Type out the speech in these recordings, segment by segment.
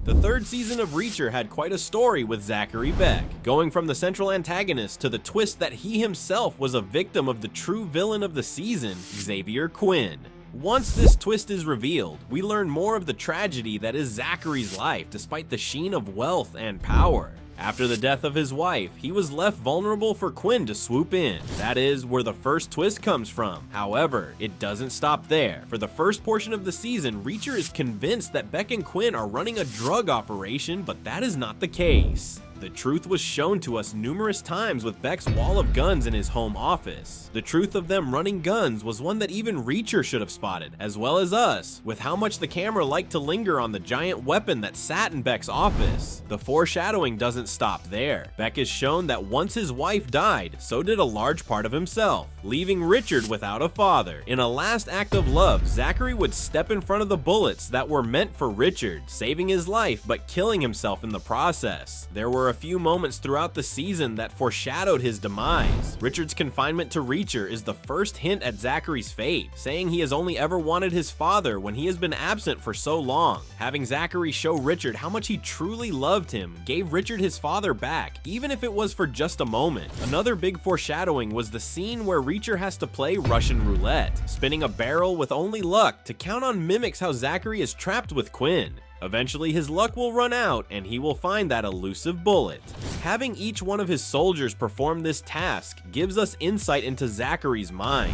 The third season of Reacher had quite a story with Zachary Beck, going from the central antagonist to the twist that he himself was a victim of the true villain of the season, Xavier Quinn. Once this twist is revealed, we learn more of the tragedy that is Zachary's life despite the sheen of wealth and power. After the death of his wife, he was left vulnerable for Quinn to swoop in. That is where the first twist comes from. However, it doesn't stop there. For the first portion of the season, Reacher is convinced that Beck and Quinn are running a drug operation, but that is not the case. The truth was shown to us numerous times with Beck's wall of guns in his home office. The truth of them running guns was one that even Reacher should have spotted, as well as us, with how much the camera liked to linger on the giant weapon that sat in Beck's office. The foreshadowing doesn't stop there. Beck is shown that once his wife died, so did a large part of himself, leaving Richard without a father. In a last act of love, Zachary would step in front of the bullets that were meant for Richard, saving his life but killing himself in the process. There were a few moments throughout the season that foreshadowed his demise. Richard's confinement to Reacher is the first hint at Zachary's fate, saying he has only ever wanted his father when he has been absent for so long. Having Zachary show Richard how much he truly loved him gave Richard his father back, even if it was for just a moment. Another big foreshadowing was the scene where Reacher has to play Russian roulette, spinning a barrel with only luck to count on mimics how Zachary is trapped with Quinn. Eventually his luck will run out and he will find that elusive bullet. Having each one of his soldiers perform this task gives us insight into Zachary's mind.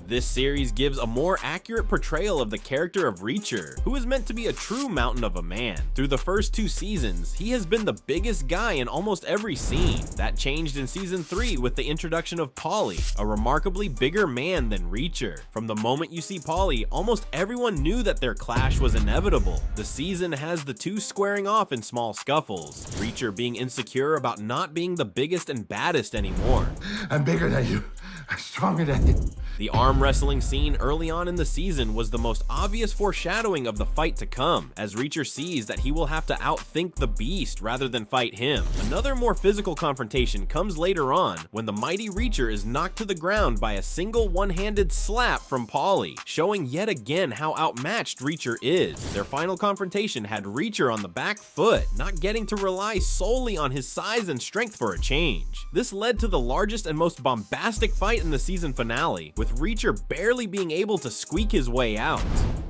This series gives a more accurate portrayal of the character of Reacher, who is meant to be a true mountain of a man. Through the first 2 seasons, he has been the biggest guy in almost every scene. That changed in season 3 with the introduction of Paulie, a remarkably bigger man than Reacher. From the moment you see Paulie, almost everyone knew that their clash was inevitable. The season has the 2 squaring off in small scuffles, Reacher being insecure about not being the biggest and baddest anymore. I'm bigger than you. I'm stronger than you. The arm wrestling scene early on in the season was the most obvious foreshadowing of the fight to come, as Reacher sees that he will have to outthink the beast rather than fight him. Another more physical confrontation comes later on, when the mighty Reacher is knocked to the ground by a single one-handed slap from Paulie, showing yet again how outmatched Reacher is. Their final confrontation had Reacher on the back foot, not getting to rely solely on his size and strength for a change. This led to the largest and most bombastic fight in the season finale, with Reacher barely being able to squeak his way out.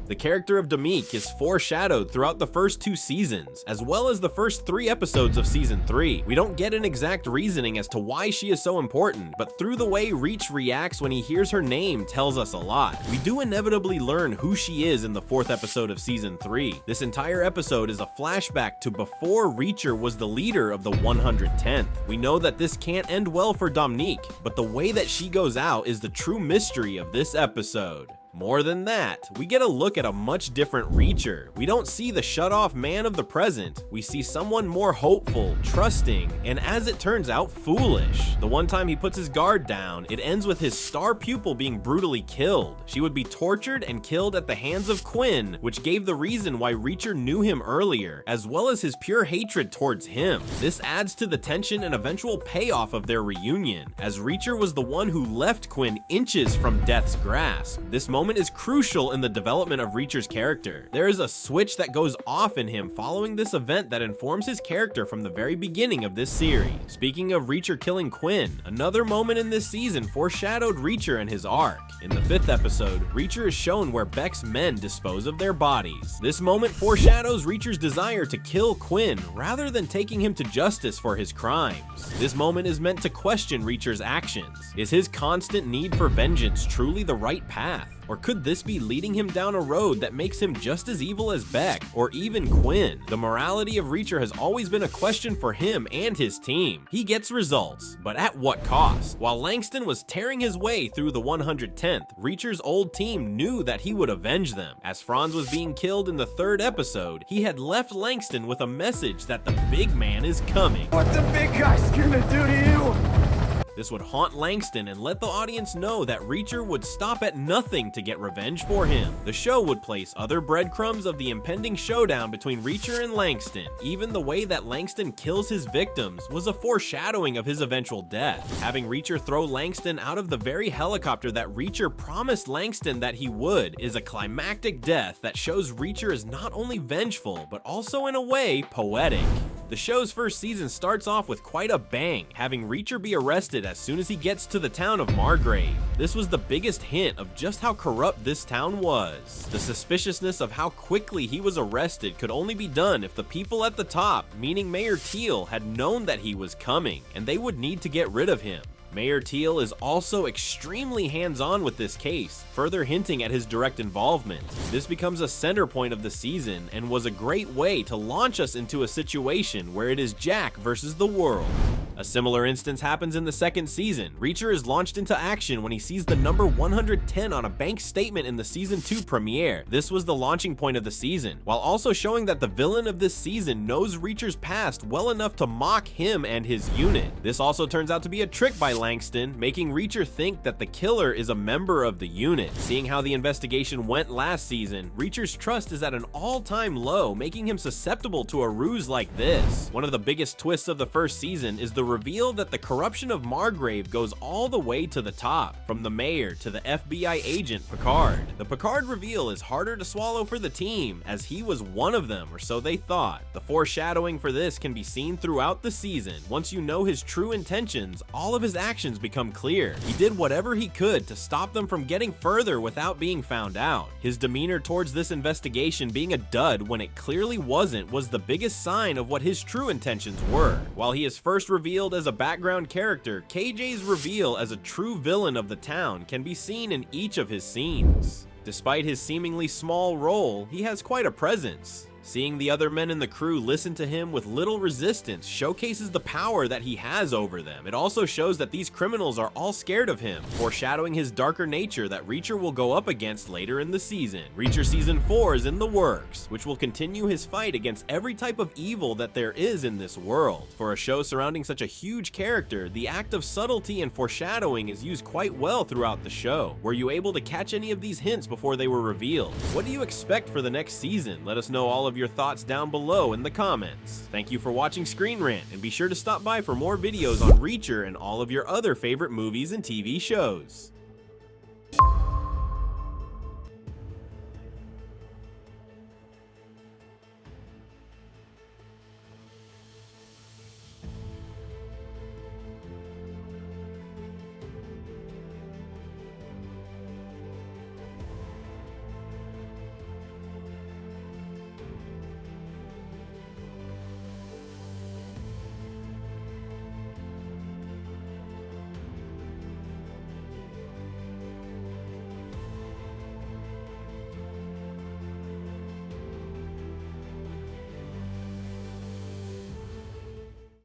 The character of Dominique is foreshadowed throughout the first 2 seasons, as well as the first 3 episodes of season 3. We don't get an exact reasoning as to why she is so important, but through the way Reach reacts when he hears her name tells us a lot. We do inevitably learn who she is in the 4th episode of season 3. This entire episode is a flashback to before Reacher was the leader of the 110th. We know that this can't end well for Dominique, but the way that she goes out is the true mystery of this episode. More than that, we get a look at a much different Reacher. We don't see the shut-off man of the present. We see someone more hopeful, trusting, and as it turns out, foolish. The one time he puts his guard down, it ends with his star pupil being brutally killed. She would be tortured and killed at the hands of Quinn, which gave the reason why Reacher knew him earlier, as well as his pure hatred towards him. This adds to the tension and eventual payoff of their reunion, as Reacher was the one who left Quinn inches from death's grasp. This moment is crucial in the development of Reacher's character. There is a switch that goes off in him following this event that informs his character from the very beginning of this series. Speaking of Reacher killing Quinn, another moment in this season foreshadowed Reacher and his arc. In the 5th episode, Reacher is shown where Beck's men dispose of their bodies. This moment foreshadows Reacher's desire to kill Quinn rather than taking him to justice for his crimes. This moment is meant to question Reacher's actions. Is his constant need for vengeance truly the right path? Or could this be leading him down a road that makes him just as evil as Beck, or even Quinn? The morality of Reacher has always been a question for him and his team. He gets results, but at what cost? While Langston was tearing his way through the 110th, Reacher's old team knew that he would avenge them. As Franz was being killed in the 3rd episode, he had left Langston with a message that the big man is coming. What the big guy's gonna do to you? This would haunt Langston and let the audience know that Reacher would stop at nothing to get revenge for him. The show would place other breadcrumbs of the impending showdown between Reacher and Langston. Even the way that Langston kills his victims was a foreshadowing of his eventual death. Having Reacher throw Langston out of the very helicopter that Reacher promised Langston that he would is a climactic death that shows Reacher is not only vengeful, but also in a way poetic. The show's first season starts off with quite a bang, having Reacher be arrested as soon as he gets to the town of Margrave. This was the biggest hint of just how corrupt this town was. The suspiciousness of how quickly he was arrested could only be done if the people at the top, meaning Mayor Teal, had known that he was coming, and they would need to get rid of him. Mayor Teal is also extremely hands-on with this case, further hinting at his direct involvement. This becomes a center point of the season and was a great way to launch us into a situation where it is Jack versus the world. A similar instance happens in the second season. Reacher is launched into action when he sees the number 110 on a bank statement in the season 2 premiere. This was the launching point of the season, while also showing that the villain of this season knows Reacher's past well enough to mock him and his unit. This also turns out to be a trick by Langston, making Reacher think that the killer is a member of the unit. Seeing how the investigation went last season, Reacher's trust is at an all-time low, making him susceptible to a ruse like this. One of the biggest twists of the first season is the reveal that the corruption of Margrave goes all the way to the top, from the mayor to the FBI agent Picard. The Picard reveal is harder to swallow for the team, as he was one of them, or so they thought. The foreshadowing for this can be seen throughout the season. Once you know his true intentions, all of his actions become clear. He did whatever he could to stop them from getting further without being found out. His demeanor towards this investigation being a dud when it clearly wasn't was the biggest sign of what his true intentions were. While he is first revealed as a background character, KJ's reveal as a true villain of the town can be seen in each of his scenes. Despite his seemingly small role, he has quite a presence. Seeing the other men in the crew listen to him with little resistance showcases the power that he has over them. It also shows that these criminals are all scared of him, foreshadowing his darker nature that Reacher will go up against later in the season. Reacher Season 4 is in the works, which will continue his fight against every type of evil that there is in this world. For a show surrounding such a huge character, the act of subtlety and foreshadowing is used quite well throughout the show. Were you able to catch any of these hints before they were revealed? What do you expect for the next season? Let us know all of your thoughts down below in the comments. Thank you for watching ScreenRant, and be sure to stop by for more videos on Reacher and all of your other favorite movies and TV shows.